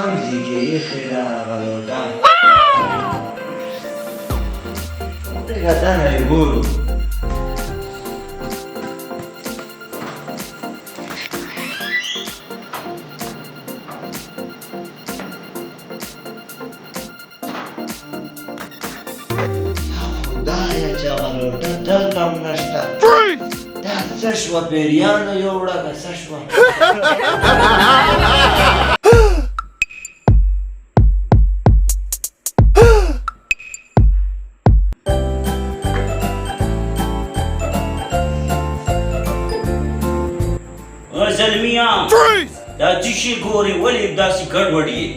کم ځای کې ایښې ده هغه لوټه پرېږده دننه یې ګورو خدایه چې هغه لوټه دلته هم نشته دا څه شوه پیریانو یوړه که څه شوه زلمیان دا څه شي ګورې ولې داسې ګډوډ یې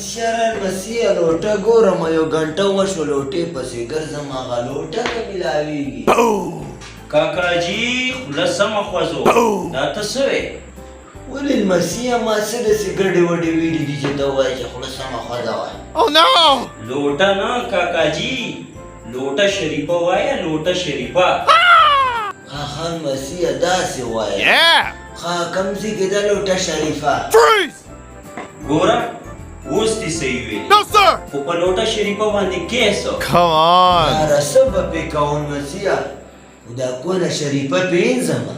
شرن مسیحه لوټه ګورم یو ګنټه وشوه لوټې پسې ګرځم هغه لوټه نه میلاویږي کاکاجي خوله سمه خوځو دا ته څه وې ولې لمسیحه ما څه داسې ګډې وډې ویلي دي چې ته وایې چې خوله سمه خوځه وایه لوټه نه کاکاجي لوټه شریفه وایه لوټه شریفه ها مسیحه داسې وایه ها کوم ځای کې ده لوټه شریفه ګوره اوس دې صحیح وي خو په لوټه شریفه باندې کیسو یاره څه به پې کوم مسیحه دا کونه شریفه پېنځمه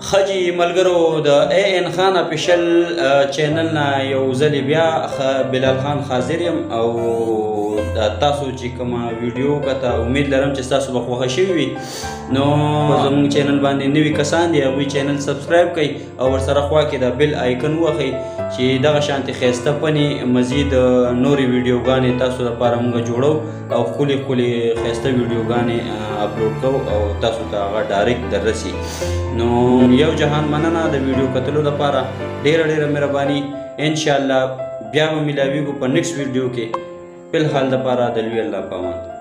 خجی ملګرو د اے ان خان اپیشل چینل نه یو ځلې بیا بلال خان حاضر یم او تاسو چې کومه ویډیو کته امید لرم چې تاسو به خوښه شوي وي نو زموږ چینل باندې نوي کسان دي هغوی چینل سبسکرایب کړئ او ورسره خوا کې د بیل آیکن ووهئ چې دغه شانتې ښایسته پنې مزید نورې ویډیوګانې تاسو لپاره موږ جوړو او ښکلې ښکلې ښایسته ویډیوګانې اپلوډ کوو او تاسو ته هغه ډایرکټ دررسي نو یو جهان مننه د ویډیو کتلو لپاره ډیره ډیره مهرباني انشاءالله بیا به ملاویږو په نیکسټ ویډیو کې فی الحال لپاره د لوی الله په امان